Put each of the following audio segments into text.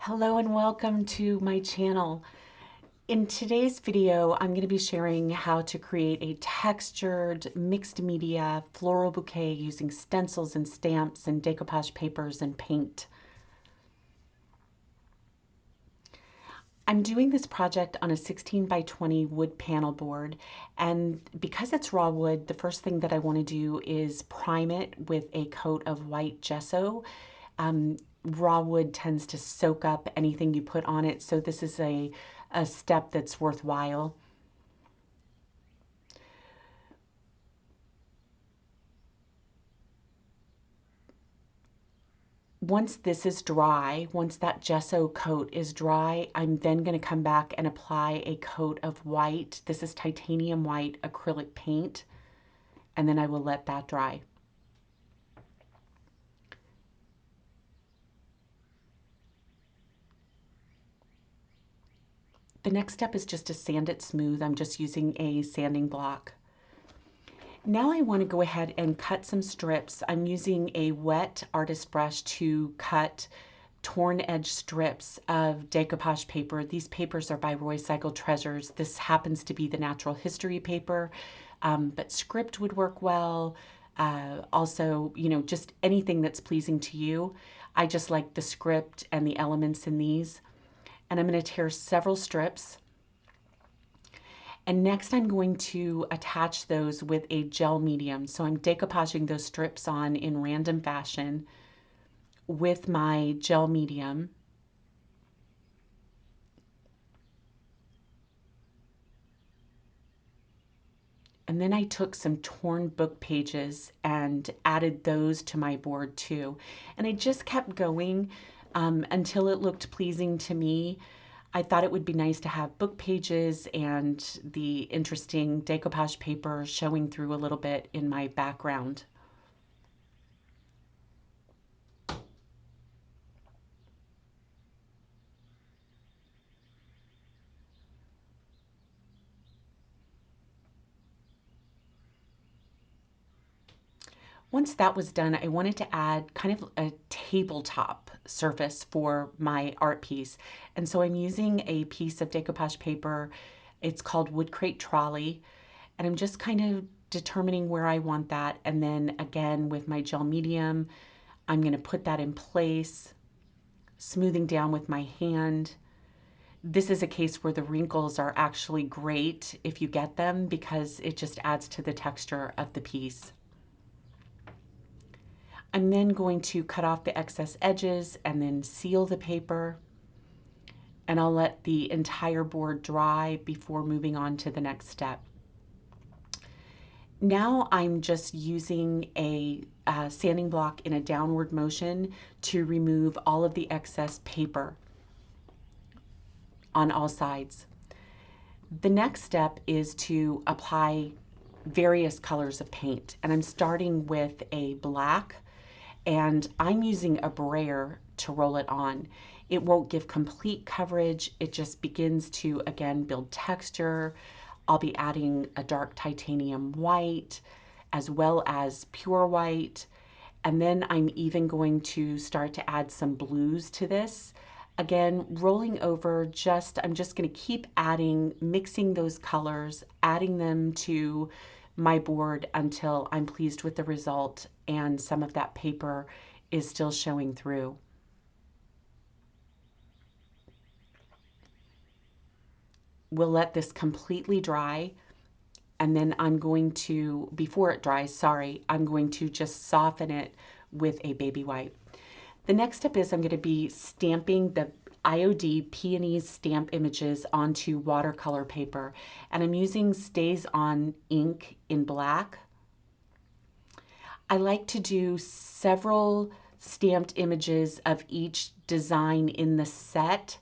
Hello and welcome to my channel. In today's video, I'm going to be sharing how to create a textured mixed media floral bouquet using stencils and stamps and decoupage papers and paint. I'm doing this project on a 16 by 20 wood panel board, and because it's raw wood, the first thing that I want to do is prime it with a coat of white gesso. Raw wood tends to soak up anything you put on it, so this is a step that's worthwhile. Once this is dry, once that gesso coat is dry, I'm then going to come back and apply a coat of white. This is titanium white acrylic paint, and then I will let that dry. The next step is just to sand it smooth. I'm just using a sanding block. Now I want to go ahead and cut some strips. I'm using a wet artist brush to cut torn edge strips of decoupage paper. These papers are by Roycycled Treasures. This happens to be the natural history paper, but script would work well. Also, just anything that's pleasing to you. I just like the script and the elements in these. And I'm going to tear several strips. And next I'm going to attach those with a gel medium. So I'm decoupaging those strips on in random fashion with my gel medium. And then I took some torn book pages and added those to my board too. And I just kept going until it looked pleasing to me. I thought it would be nice to have book pages and the interesting decoupage paper showing through a little bit in my background. Once that was done, I wanted to add kind of a tabletop surface for my art piece. And so I'm using a piece of decoupage paper. It's called Wood Crate Trolley. And I'm just kind of determining where I want that. And then again, with my gel medium, I'm going to put that in place, smoothing down with my hand. This is a case where the wrinkles are actually great if you get them because it just adds to the texture of the piece. I'm then going to cut off the excess edges and then seal the paper. And I'll let the entire board dry before moving on to the next step. Now I'm just using a sanding block in a downward motion to remove all of the excess paper on all sides. The next step is to apply various colors of paint, and I'm starting with a black, and I'm using a brayer to roll it on. It won't give complete coverage. It just begins to, again, build texture. I'll be adding a dark titanium white as well as pure white. And then I'm even going to start to add some blues to this. Again, rolling over, I'm just going to keep adding, mixing those colors, adding them to my board until I'm pleased with the result and some of that paper is still showing through. We'll let this completely dry, and then I'm going to, before it dries, sorry, I'm going to just soften it with a baby wipe. The next step is I'm going to be stamping the IOD peonies stamp images onto watercolor paper, and I'm using Stays On ink in black. I like to do several stamped images of each design in the set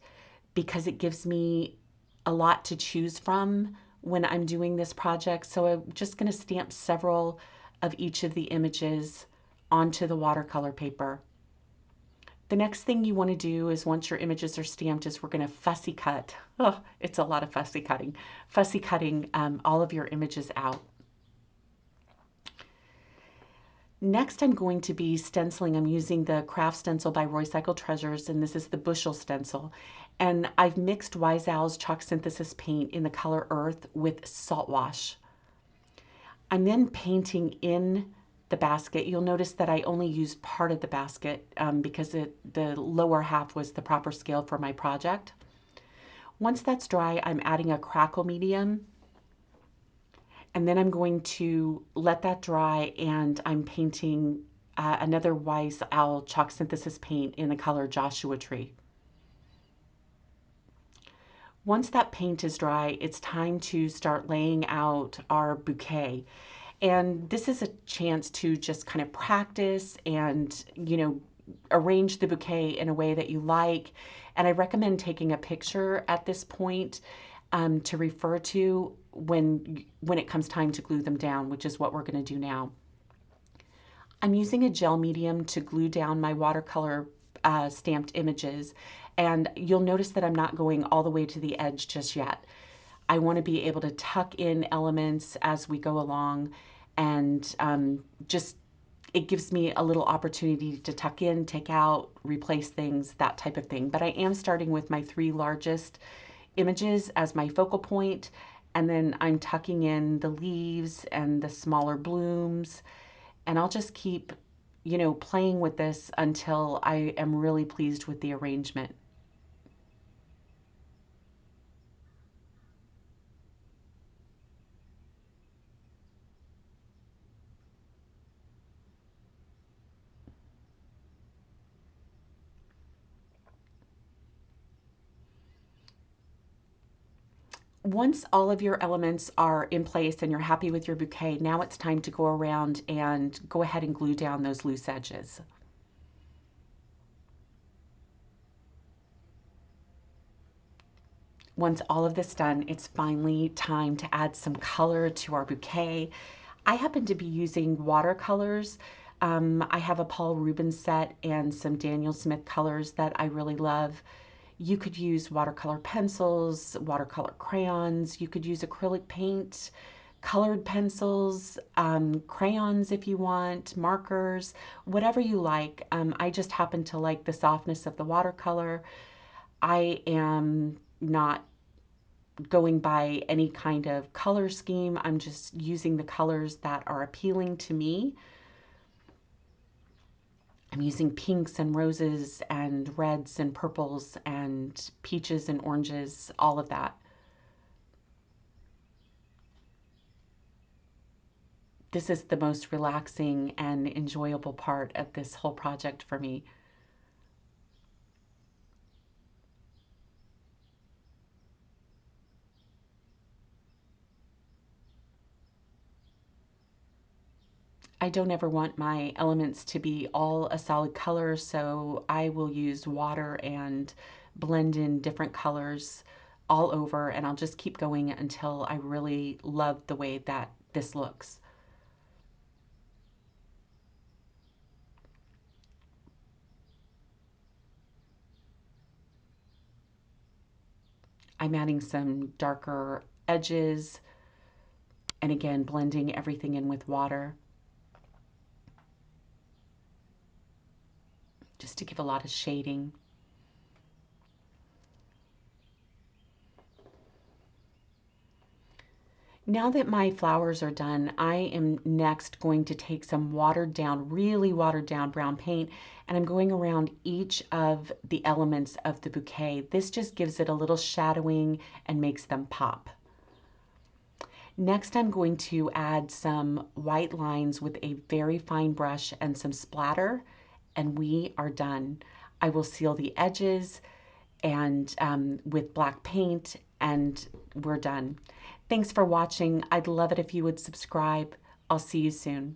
because it gives me a lot to choose from when I'm doing this project. So I'm just going to stamp several of each of the images onto the watercolor paper. The next thing you want to do is once your images are stamped is we're going to fussy cut. Oh, it's a lot of fussy cutting. Fussy cutting all of your images out. Next, I'm going to be stenciling. I'm using the craft stencil by Roy Cycle Treasures, and this is the bushel stencil. And I've mixed Wise Owl's chalk synthesis paint in the color Earth with salt wash. I'm then painting in the basket. You'll notice that I only used part of the basket because the lower half was the proper scale for my project. Once that's dry, I'm adding a crackle medium, and then I'm going to let that dry, and I'm painting another Wise Owl chalk synthesis paint in the color Joshua Tree. Once that paint is dry, it's time to start laying out our bouquet. And this is a chance to just kind of practice and, arrange the bouquet in a way that you like. And I recommend taking a picture at this point to refer to when it comes time to glue them down, which is what we're going to do now. I'm using a gel medium to glue down my watercolor stamped images, and you'll notice that I'm not going all the way to the edge just yet. I want to be able to tuck in elements as we go along, and just it gives me a little opportunity to tuck in, take out, replace things, that type of thing. But I am starting with my three largest images as my focal point, and then I'm tucking in the leaves and the smaller blooms, and I'll just keep, playing with this until I am really pleased with the arrangement. Once all of your elements are in place and you're happy with your bouquet, now it's time to go around and go ahead and glue down those loose edges. Once all of this done, it's finally time to add some color to our bouquet. I happen to be using watercolors. I have a Paul Rubens set and some Daniel Smith colors that I really love. You could use watercolor pencils, watercolor crayons. You could use acrylic paint, colored pencils, crayons if you want, markers, whatever you like. I just happen to like the softness of the watercolor. I am not going by any kind of color scheme. I'm just using the colors that are appealing to me. I'm using pinks and roses and reds and purples and peaches and oranges, all of that. This is the most relaxing and enjoyable part of this whole project for me. I don't ever want my elements to be all a solid color, so I will use water and blend in different colors all over, and I'll just keep going until I really love the way that this looks. I'm adding some darker edges and again blending everything in with water just to give a lot of shading. Now that my flowers are done, I am next going to take some watered down, really watered down brown paint, and I'm going around each of the elements of the bouquet. This just gives it a little shadowing and makes them pop. Next, I'm going to add some white lines with a very fine brush and some splatter, and we are done. I will seal the edges and with black paint, and we're done. Thanks for watching. I'd love it if you would subscribe. I'll see you soon.